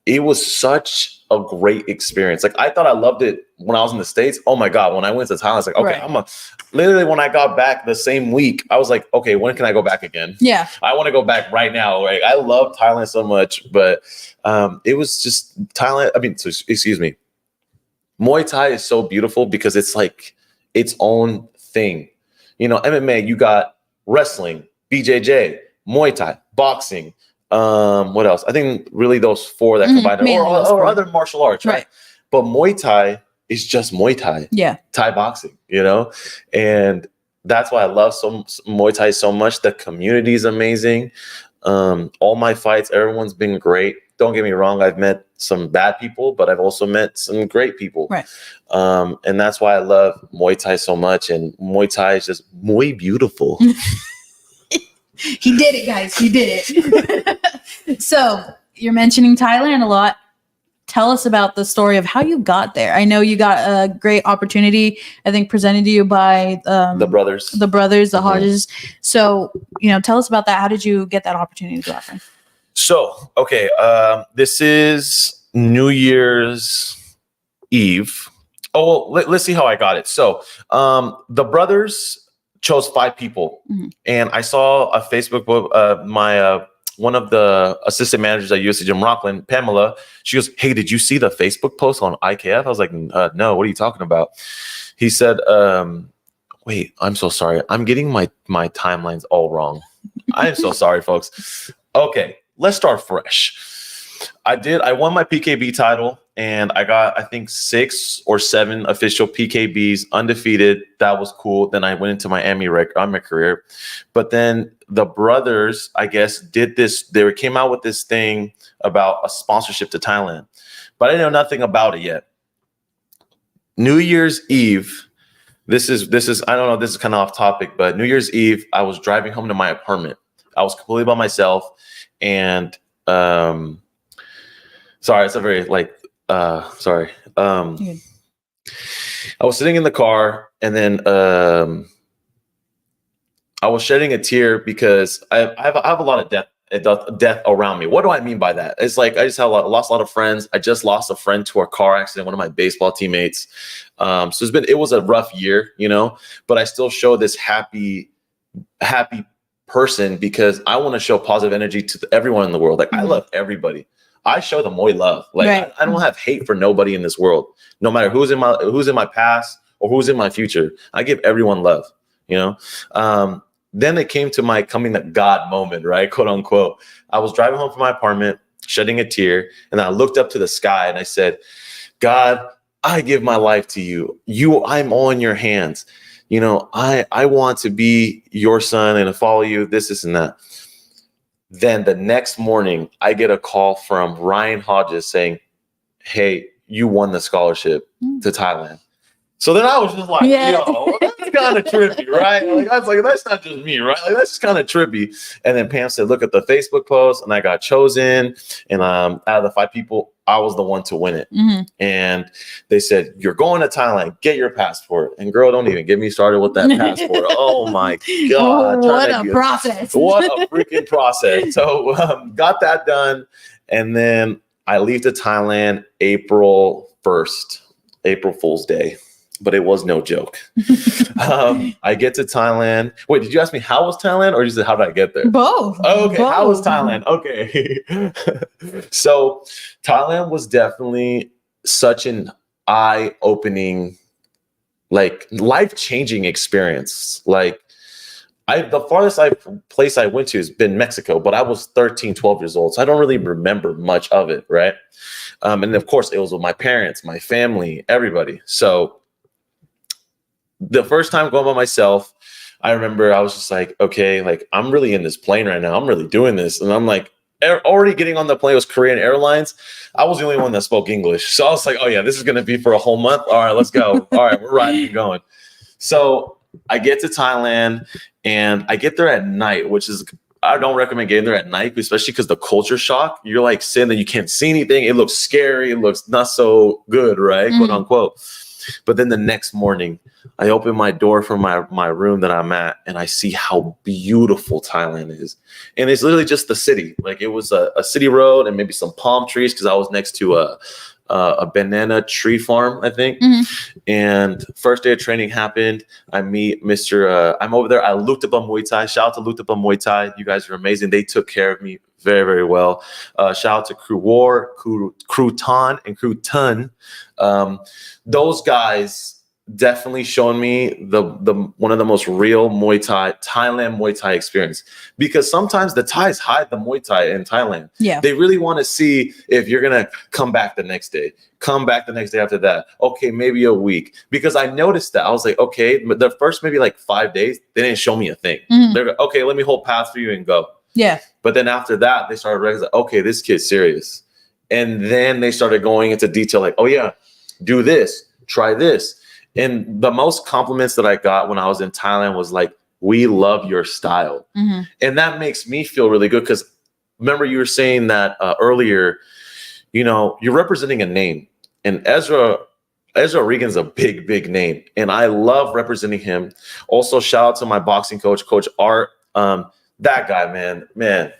It was such a great experience. Like I thought I loved it when I was in the States. Oh my God. When I went to Thailand, I was like, okay, literally when I got back the same week, I was like, okay, when can I go back again? Yeah. I want to go back right now. Like I love Thailand so much, but it was just Thailand. I mean, excuse me. Muay Thai is so beautiful because it's like its own thing. You know, MMA, you got wrestling, BJJ, Muay Thai, boxing. What else? I think really those four that combine or other martial arts, right? But Muay Thai is just Muay Thai. Yeah. Thai boxing, you know? And that's why I love Muay Thai so much. The community is amazing. All my fights, everyone's been great. Don't get me wrong, I've met some bad people, but I've also met some great people. Right. And that's why I love Muay Thai so much. And Muay Thai is just muy beautiful. He did it, guys. He did it. So you're mentioning Thailand a lot. Tell us about the story of how you got there. I know you got a great opportunity, I think, presented to you by the brothers, the Hodges. So, you know, tell us about that. How did you get that opportunity to go out there? So, okay, this is New Year's Eve. Oh, well, let's see how I got it. So, the brothers chose 5 people, and I saw a Facebook, my one of the assistant managers at USC Gym Rockland, Pamela, she goes, "Hey, did you see the Facebook post on IKF?" I was like, "No, what are you talking about?" He said, "Wait, I'm so sorry. I'm getting my timelines all wrong. I'm so sorry, folks. Okay, let's start fresh. I won my PKB title, and I got, I think, 6 or 7 official PKBs, undefeated. That was cool. Then I went into my MMA career. But then the brothers, I guess, did this. They came out with this thing about a sponsorship to Thailand. But I didn't know nothing about it yet. New Year's Eve, this is I don't know, this is kind of off topic, but New Year's Eve, I was driving home to my apartment. I was completely by myself, and sorry, it's a very sorry. I was sitting in the car, and then I was shedding a tear because I have a lot of death around me. What do I mean by that? It's like I just lost a lot of friends. I just lost a friend to a car accident, one of my baseball teammates. So it was a rough year, you know, but I still show this happy person because I want to show positive energy to everyone in the world. Like I love everybody. I show them Muay love. Like I don't have hate for nobody in this world, no matter who's in my past or who's in my future. I give everyone love, you know? Then it came to my coming to God moment, right? Quote unquote. I was driving home from my apartment, shedding a tear. And I looked up to the sky and I said, "God, I give my life to you. I'm all in your hands. You know, I want to be your son and to follow you, this and that." Then the next morning, I get a call from Ryan Hodges saying, "Hey, you won the scholarship to Thailand." So then I was just like, yo, that's kind of trippy, right? Like I was like, that's not just me, right? Like that's just kind of trippy. And then Pam said, "Look at the Facebook post," and I got chosen. And out of the 5 people, I was the one to win it. And they said, "You're going to Thailand. Get your passport." And girl, don't even get me started with that passport. Oh my God! What a process! What a freaking process! So got that done, and then I leave to Thailand April 1st, April Fool's Day. But it was no joke. I get to Thailand. Wait, did you ask me how was Thailand, or you said how did I get there? Both. Oh, okay, Both. how was Thailand? Okay. So Thailand was definitely such an eye-opening, like life-changing experience. Like the farthest place I went to has been Mexico, but I was 13, 12 years old. So I don't really remember much of it, right? And of course, it was with my parents, my family, everybody. So the first time going by myself, I remember I was just like, okay, like I'm really in this plane right now. I'm really doing this. And I'm like, already getting on the plane was Korean Airlines. I was the only one that spoke English. So I was like, oh yeah, this is going to be for a whole month. All right, let's go. All right, we're riding and going. So I get to Thailand and I get there at night, which is, I don't recommend getting there at night, especially because the culture shock, you're like sitting there, you can't see anything. It looks scary. It looks not so good, right? Quote unquote. But then the next morning, I open my door from my room that I'm at, and I see how beautiful Thailand is. And it's literally just the city. Like, it was a city road and maybe some palm trees, because I was next to a banana tree farm, I think. And first day of training happened. I meet Mr. I'm over there. I looked up on Muay Thai. Shout out to Looked Up on Muay Thai. You guys are amazing. They took care of me very, very well. Shout out to Crew War, Crew Tan, and Crew Tun. Those guys definitely shown me the one of the most real Thailand Muay Thai experience, because sometimes the Thais hide the Muay Thai in Thailand. Yeah. They really want to see if you're going to come back the next day, come back the next day after that. Okay, maybe a week. Because I noticed that. I was like, okay, the first maybe like 5 days, they didn't show me a thing. They're like, okay, let me hold paths for you and go. Yeah. But then after that, they started recognizing, okay, this kid's serious. And then they started going into detail, like, oh yeah, do this, try this. And the most compliments that I got when I was in Thailand was like, we love your style. And that makes me feel really good, because remember you were saying that earlier, you know, you're representing a name, and Ezra Regan's a big, big name, and I love representing him. Also, shout out to my boxing coach, Coach Art. That guy, man,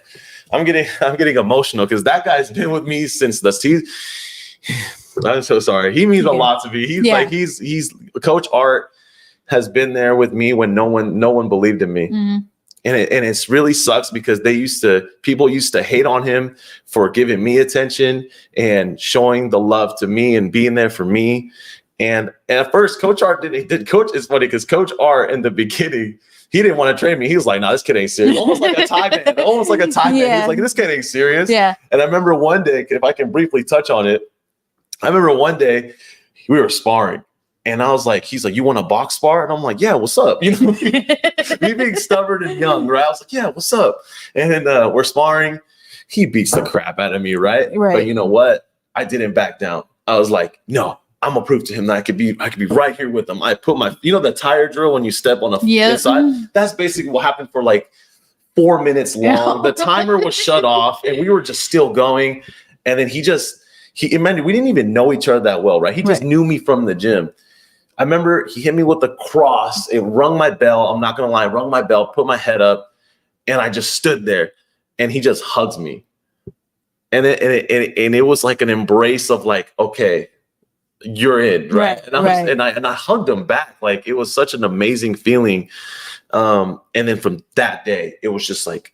I'm getting emotional, because that guy's been with me since the season. I'm so sorry. He means a lot to me. He's Coach Art has been there with me when no one believed in me. And it's really sucks, because people used to hate on him for giving me attention and showing the love to me and being there for me. And at first, Coach Art it's funny, because Coach Art in the beginning, he didn't want to train me. He was like, "Nah, this kid ain't serious." Almost like a Thai man. He was like, "This kid ain't serious." Yeah. And I remember one day, if I can briefly touch on it, I remember one day we were sparring, and I was like, he's like, "You want a box spar?" And I'm like, "Yeah, what's up?" You know, me being stubborn and young, right? I was like, "Yeah, what's up?" And then we're sparring. He beats the crap out of me, right? But you know what? I didn't back down. I was like, "No, I'm gonna prove to him that I could be right here with him." I put my, the tire drill when you step on the inside. That's basically what happened for like 4 minutes long. The timer was shut off, and we were just still going. And then we didn't even know each other that well, right? He just knew me from the gym. I remember he hit me with a cross. It rung my bell. I'm not gonna lie, rung my bell, put my head up, and I just stood there, and he just hugs me. And it was like an embrace of like, okay, you're in, right? And I hugged him back. Like, it was such an amazing feeling. And then from that day, it was just like,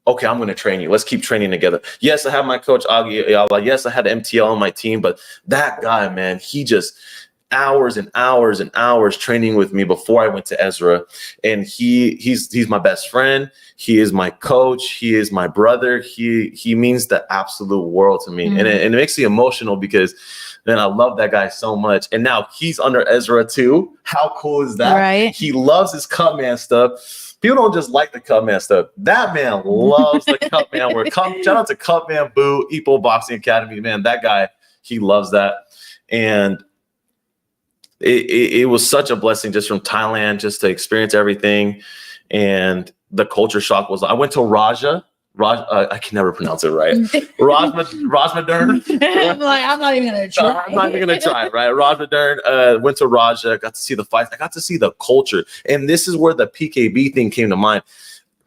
okay, I'm going to train you. Let's keep training together. Yes, I have my coach, Agi Ayala. Yes, I had MTL on my team, but that guy, man, he just hours and hours and hours training with me before I went to Ezra. And he's my best friend. He is my coach. He is my brother. He means the absolute world to me. And it makes me emotional, because then I love that guy so much. And now he's under Ezra too. How cool is that? Right. He loves his Cutman stuff. People don't just like the Cutman stuff. That man loves the Cutman work. Shout out to Cutman Boo, Ipo Boxing Academy. Man, that guy, he loves that. And it was such a blessing just from Thailand, just to experience everything. And the culture shock was, I went to Raja. I can never pronounce it right. Rajmadern. I'm not even gonna try. I'm not even gonna try. Right, Rajmadern. Went to Raja. Got to see the fights. I got to see the culture, and this is where the PKB thing came to mind.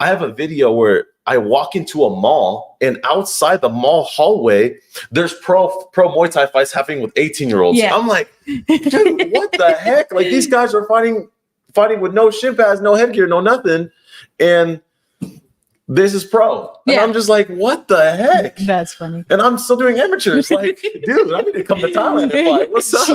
I have a video where I walk into a mall, and outside the mall hallway, there's pro Muay Thai fights happening with 18-year-olds. Yeah. I'm like, dude, what the heck? Like, these guys are fighting with no shin pads, no headgear, no nothing, and this is pro. And I'm just like, what the heck? That's funny. And I'm still doing amateurs. Like, dude, I need to come to Thailand and fight. What's up?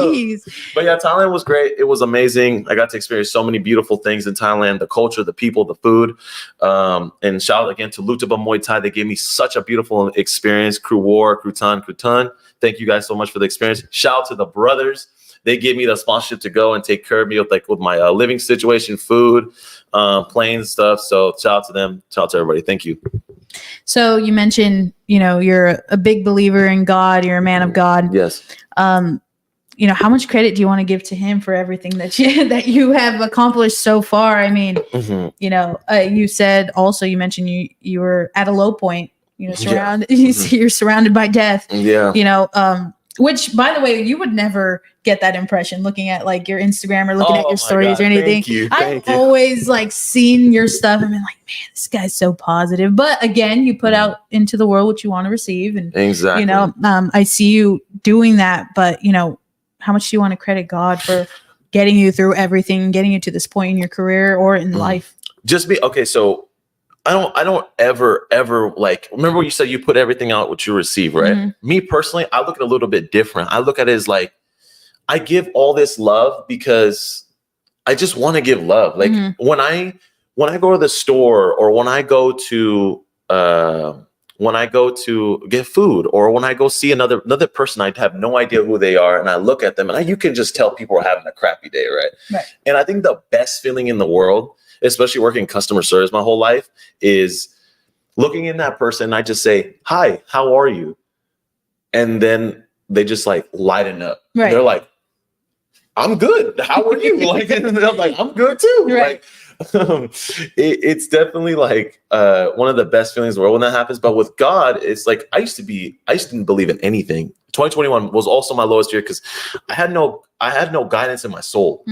But yeah, Thailand was great. It was amazing. I got to experience so many beautiful things in Thailand, the culture, the people, the food. And shout out again to Lutaba Muay Thai. They gave me such a beautiful experience. Crew War, Crew Tan. Thank you guys so much for the experience. Shout out to the brothers. They gave me the sponsorship to go and take care of me with my living situation, food, playing stuff. So shout out to them. Shout out to everybody. Thank you. So you mentioned, you're a big believer in God. You're a man of God. Yes. How much credit do you want to give to him for everything that you have accomplished so far? I mean, you said also, you mentioned you were at a low point, you're surrounded by death. Yeah. Which, by the way, you would never get that impression looking at like your Instagram or looking at Oh your my stories God, or anything. thank you, I've thank you. always like seen your stuff and been like, man, this guy's so positive. But again, you put out into the world what you want to receive, and Exactly. you know, I see you doing that. But you know, how much do you want to credit God for getting you through everything, getting you to this point in your career or in life? Just be okay. So I don't ever like, remember when you said you put everything out what you receive, right? Me personally, I look at it a little bit different. I look at it as like, I give all this love because I just want to give love. Like when I go to the store, or when I go to get food, or when I go see another person, I have no idea who they are, and I look at them, and you can just tell people are having a crappy day, right? And I think the best feeling in the world, especially working in customer service my whole life, is looking in that person. I just say, hi, how are you? And then they just like lighten up. Right. They're like, I'm good. How are you? Like, and I'm like, I'm good too. Right. Like, it's definitely like one of the best feelings in the world when that happens. But with God, it's like, I used to didn't believe in anything. 2021 was also my lowest year because I had no guidance in my soul.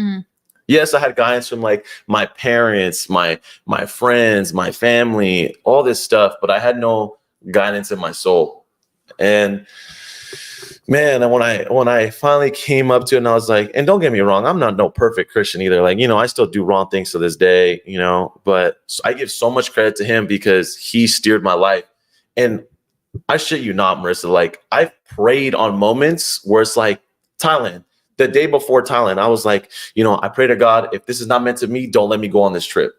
Yes, I had guidance from like my parents, my friends, my family, all this stuff, but I had no guidance in my soul. And man, and when I finally came up to it, and I was like, and don't get me wrong, I'm not no perfect Christian either. Like, you know, I still do wrong things to this day, you know, but I give so much credit to him because he steered my life. And I shit you not, Marissa, like I've prayed on moments where it's like Thailand. The day before Thailand, I was like, you know, I pray to God, if this is not meant to me, don't let me go on this trip.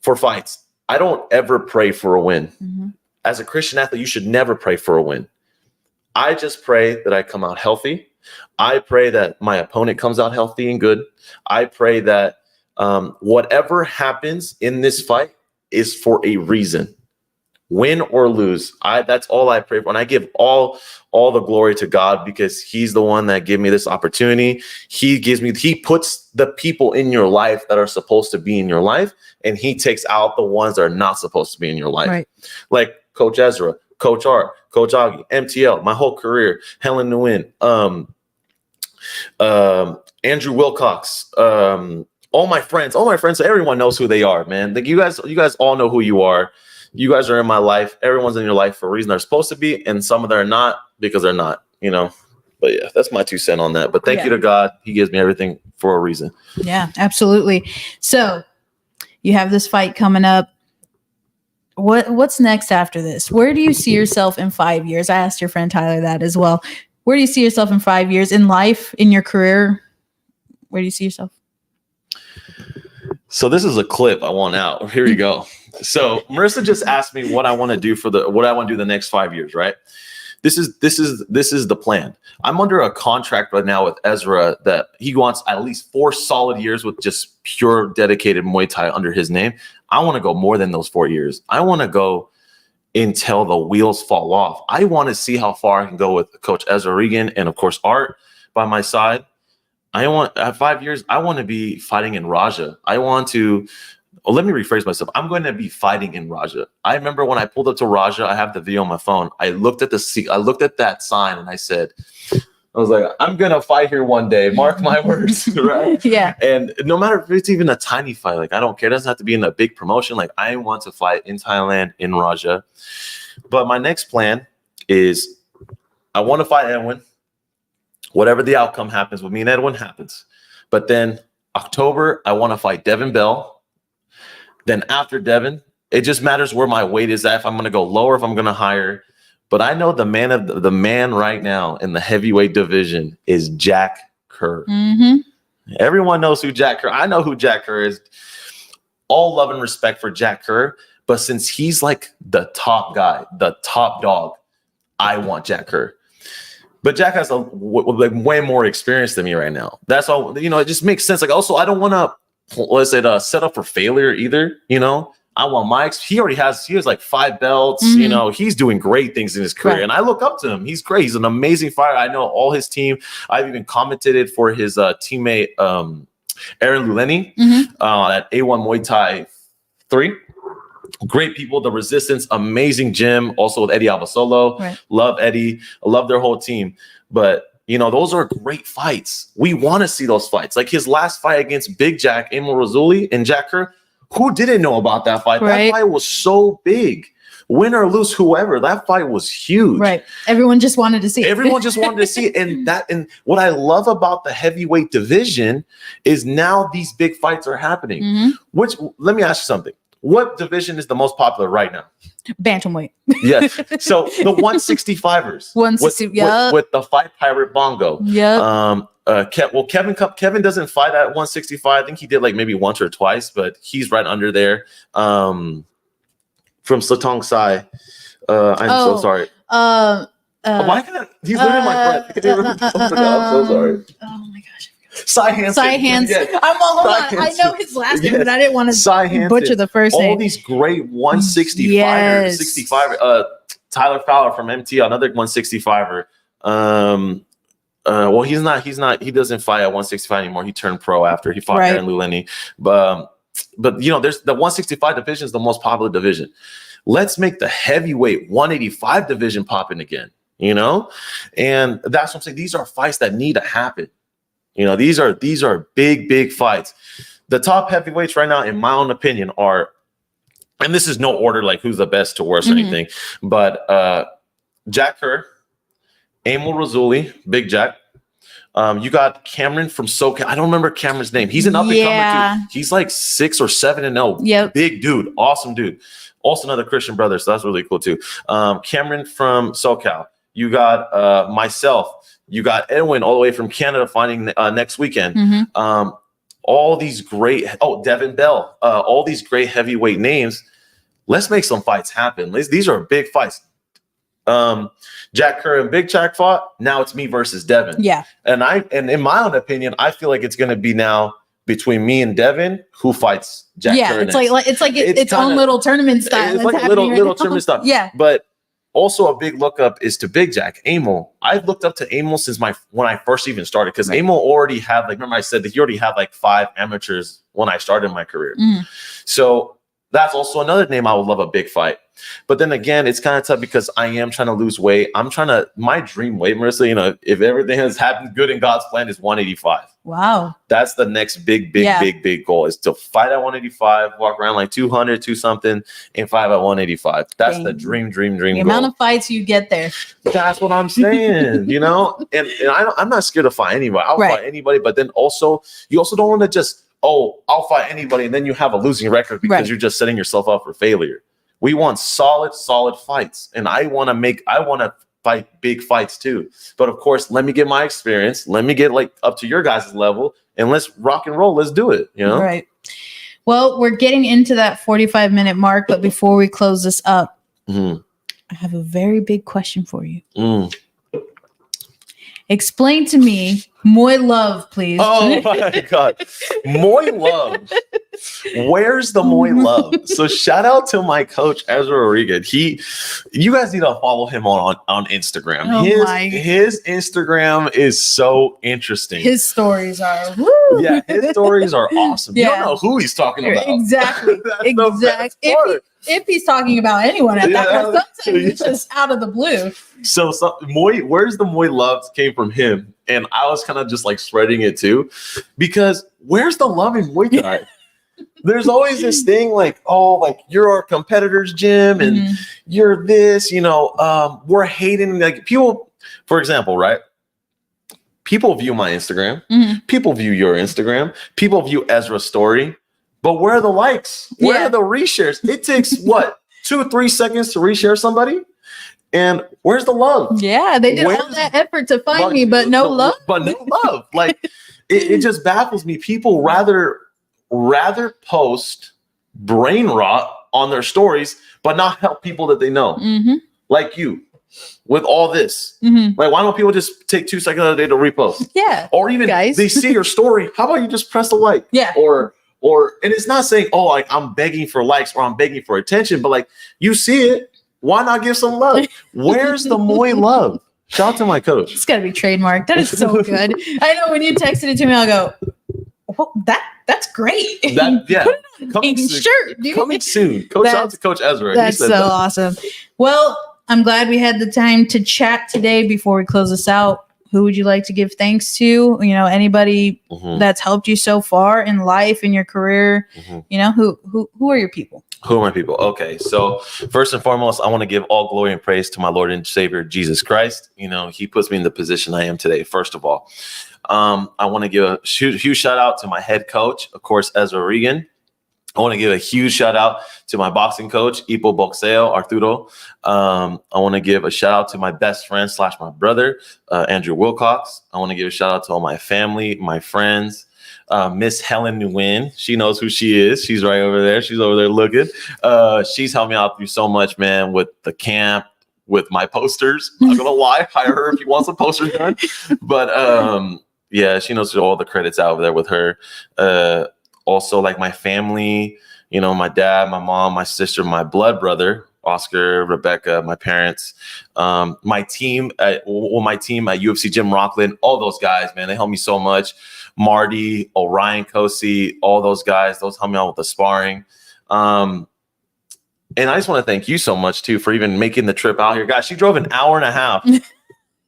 For fights, I don't ever pray for a win. As a Christian athlete, you should never pray for a win. I just pray that I come out healthy. I pray that my opponent comes out healthy and good. I pray that whatever happens in this fight is for a reason. Win or lose, that's all I pray for. And I give all the glory to God because he's the one that gave me this opportunity. He puts the people in your life that are supposed to be in your life, and he takes out the ones that are not supposed to be in your life. Right. Like Coach Ezra, Coach Art, Coach Augie, MTL, my whole career, Helen Nguyen, Andrew Wilcox, all my friends, everyone knows who they are, man. Like you guys all know who you are. You guys are in my life. Everyone's in your life for a reason. They're supposed to be, and some of them are not because they're not, you know. But yeah, that's my 2 cents on that. But thank you to God. He gives me everything for a reason. Yeah, absolutely. So you have this fight coming up. What's next after this? Where do you see yourself in 5 years? I asked your friend Tyler that as well. Where do you see yourself in 5 years in life, in your career? Where do you see yourself? So this is a clip I want out. Here you go. So Marissa just asked me what I want to do the next 5 years, right? This is the plan. I'm under a contract right now with Ezra that he wants at least 4 solid years with just pure dedicated Muay Thai under his name. I want to go more than those 4 years. I want to go until the wheels fall off. I want to see how far I can go with Coach Ezra Regan and of course Art by my side. At 5 years, I want to be fighting in Raja. Let me rephrase myself. I'm going to be fighting in Raja. I remember when I pulled up to Raja, I have the video on my phone. I looked at that sign and I was like, I'm going to fight here one day. Mark my words, right? Yeah. And no matter if it's even a tiny fight, like I don't care. It doesn't have to be in a big promotion. Like I want to fight in Thailand, in Raja. But my next plan is I want to fight Edwin. Whatever the outcome happens with me and Edwin happens. But then October, I want to fight Devin Bell. Then after Devin, it just matters where my weight is at. If I'm going to go lower, if I'm going to higher. But I know the man right now in the heavyweight division is Jack Kerr. Everyone knows who Jack Kerr. I know who Jack Kerr is. All love and respect for Jack Kerr. But since he's like the top guy, the top dog, I want Jack Kerr. But Jack has way more experience than me right now. That's all, you know, it just makes sense. Like, also, I don't want to, set up for failure either. You know, I want he has like 5 belts. You know, he's doing great things in his career. Right. And I look up to him. He's great. He's an amazing fighter. I know all his team. I've even commented for his teammate, Aaron Luleni, at A1 Muay Thai 3. Great people, the Resistance, amazing gym, also with Eddie Abasolo. Right. Love Eddie. I love their whole team. But, you know, those are great fights. We want to see those fights. Like his last fight against Big Jack, Emil Razuli, and Jack Kerr. Who didn't know about that fight? Right. That fight was so big. Win or lose, whoever, that fight was huge. Right. Everyone just wanted to see it. Everyone just wanted to see it. And what I love about the heavyweight division is now these big fights are happening. Mhm. Which, let me ask you something. What division is the most popular right now? Bantamweight. Yes. So the 165ers. 160, yeah. With the Fight Pirate Bongo. Yeah. Kevin doesn't fight at 165. I think he did like maybe once or twice, but he's right under there. From Slatong Sai. I'm so sorry. Why can't I? He's literally my friend. I'm so sorry. Oh my gosh. Cy Hansen. Yes. I'm all hold on. I know his last name, but I didn't want to butcher the first name. All these great 165ers, yes. 65. Tyler Fowler from MT, another 165er. Well, he's not. He doesn't fight at 165 anymore. He turned pro after he fought Aaron Luleni. But you know, there's the 165 division is the most popular division. Let's make the heavyweight 185 division popping again. You know, and that's what I'm saying. These are fights that need to happen. You know, these are big fights. The top heavyweights right now, in my own opinion, are, and this is no order like who's the best to worst or anything, but Jack Kerr, Emil Razuli, Big Jack. You got Cameron from SoCal. I don't remember Cameron's name. He's an up and comer too. He's like 6 or 7-0. Yep. Big dude, awesome dude. Also another Christian brother, so that's really cool too. Cameron from SoCal. You got myself. You got Edwin all the way from Canada fighting next weekend. All these great, Devin Bell, all these great heavyweight names. Let's make some fights happen. These are big fights. Jack Kerr and Big Jack fought. Now it's me versus Devin. Yeah. And in my own opinion, I feel like it's going to be now between me and Devin who fights Jack Kerr. Yeah, it's like its own little tournament style. It's like little tournament stuff. Yeah. But also a big look up is to Big Jack, Emil. I've looked up to Emil since when I first even started, because Emil already had, like, remember I said that he already had like 5 amateurs when I started my career. So that's also another name I would love a big fight. But then again, it's kind of tough because I am trying to lose weight. My dream weight, Marissa, you know, if everything has happened good in God's plan, is 185. Wow. That's the next big goal, is to fight at 185, walk around like 200, 2 something, and fight at 185. That's the dream the goal. amount of fights you get there. That's what I'm saying, you know? And I'm not scared to fight anybody. I'll fight anybody, but then you also don't want to just, I'll fight anybody, and then you have a losing record because you're just setting yourself up for failure. We want solid fights, and I want to fight big fights too. But of course, let me get my experience. Let me get like up to your guys' level, and let's rock and roll. Let's do it. You know, right? Well, we're getting into that 45-minute mark, but before we close this up, I have a very big question for you. Explain to me Muay love, please. Oh my God. Muay love. Where's the Muay love? So shout out to my coach, Ezra Rodriguez. You guys need to follow him on Instagram. His Instagram is so interesting. His stories are Yeah, his stories are awesome. You don't know who he's talking about. Exactly. Exactly. If he's talking about anyone at that point, sometimes it's just out of the blue. So Muay, where's the Muay love came from him? And I was kind of just like spreading it too, because where's the love in Muay Thai? There's always this thing like, like you're our competitor's gym and you're this, you know, we're hating, like people, for example, right? People view my Instagram. People view your Instagram. People view Ezra's story. But where are the likes? Where are the reshares? It takes what, 2 or 3 seconds to reshare somebody? And where's the love? Yeah, they did all that effort to find me, but no love. But no love. Like it just baffles me. People rather post brain rot on their stories, but not help people that they know. Like you. With all this, like, why don't people just take 2 seconds of the day to repost? Yeah. Or even they see your story. How about you just press a like? Yeah. Or and it's not saying, like I'm begging for likes or I'm begging for attention, but like you see it, why not give some love? Where's the Muay love? Shout out to my coach. It's gotta be trademarked. That is so good. I know when you texted it to me, I'll go, Well, that's great. Yeah, Put it on coming a soon. shirt, dude. Coming soon. Shout out to Coach Ezra. He That's said so that. awesome. Well, I'm glad we had the time to chat today. Before we close this out, who would you like to give thanks to? You know, anybody that's helped you so far in life, in your career. You know, who are your people? Who are my people? Okay, so first and foremost, I want to give all glory and praise to my Lord and Savior, Jesus Christ. You know, he puts me in the position I am today, first of all. I want to give a huge shout out to my head coach, of course, Ezra Regan. I want to give a huge shout out to my boxing coach, Ipo Boxeo Arturo. I want to give a shout out to my best friend / my brother, Andrew Wilcox. I want to give a shout out to all my family, my friends. Miss Helen Nguyen, she knows who she is. She's right over there. She's over there looking. She's helped me out through so much, man, with the camp, with my posters. I'm not gonna lie, hire her if you want some posters done. But yeah, she knows all the credits out over there with her. Also, like my family, you know, my dad, my mom, my sister, my blood brother, Oscar, Rebecca, my parents, my team at UFC Gym Rockland, all those guys, man, they helped me so much. Marty, Orion Kosi, all those guys, those helped me out with the sparring. And I just want to thank you so much too for even making the trip out here. Guys, she drove an hour and a half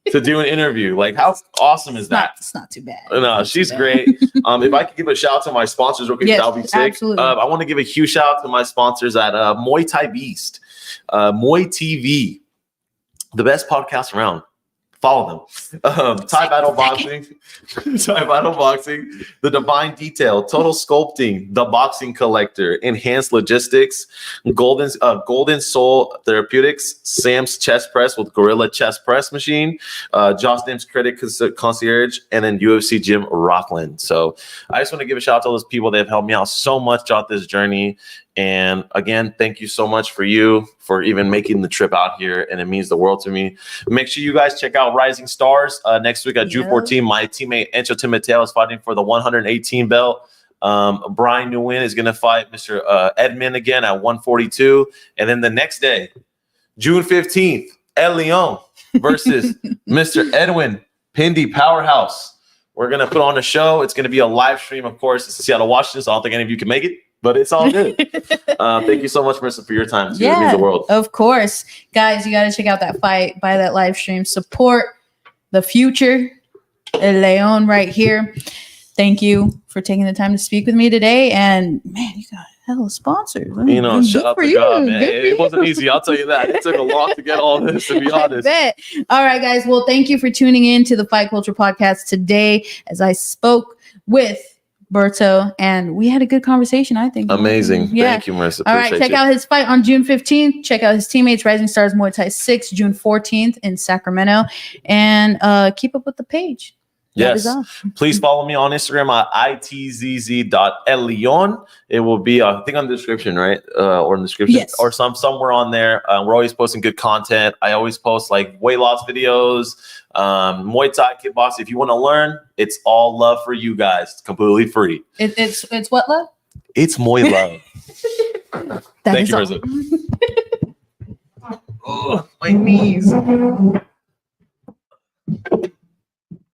to do an interview. Like, how awesome is that? It's not too bad. No, she's great. If I could give a shout out to my sponsors real quick, Yes, that would be sick. absolutely. I want to give a huge shout out to my sponsors at Muay Thai Beast, Muay TV, the best podcast around. Follow them. Thai Battle Boxing, Thai Battle Boxing, The Divine Detail, Total Sculpting, The Boxing Collector, Enhanced Logistics, Golden Soul Therapeutics, Sam's Chest Press with Gorilla Chest Press Machine, Josh Nim's Credit Concierge, and then UFC Gym Rockland. So I just want to give a shout out to all those people that have helped me out so much throughout this journey. And again, thank you so much for even making the trip out here. And it means the world to me. Make sure you guys check out Rising Stars next week at June 14. My teammate Encho Timateo is fighting for the 118 belt. Brian Nguyen is going to fight Mr. Edmond again at 142. And then the next day, June 15th, itzz.elleon versus Mr. Edwin Pindy Powerhouse. We're going to put on a show. It's going to be a live stream, of course. It's in Seattle, Washington, so I don't think any of you can make it. But it's all good. Thank you so much, Marissa, for your time. Too. Yeah, it means the world. Of course. Guys, you got to check out that fight, buy that live stream, support the future. itzz.elleon right here. Thank you for taking the time to speak with me today. And man, you got hella sponsors. You know, shout out to God, man. Good It wasn't easy. I'll tell you that. It took a lot to get all this, to be honest. I bet. All right, guys. Well, thank you for tuning in to the Fight Culture Podcast today as I spoke with Berto, and we had a good conversation, I think. Amazing. Yeah. Thank you, Marissa. All right, check out his fight on June 15th. Check out his teammates, Rising Stars Muay Thai 6, June 14th in Sacramento. And keep up with the page. Yes. Please follow me on Instagram at itzz.elleon. It will be, I think, on the description, right? Or in the description, yes. Or somewhere on there. We're always posting good content. I always post like weight loss videos, Muay Thai, kickboxing. If you want to learn, it's all love for you guys. It's completely free. It's what love? It's Muay love. Thank you, Marissa. Oh, my knees.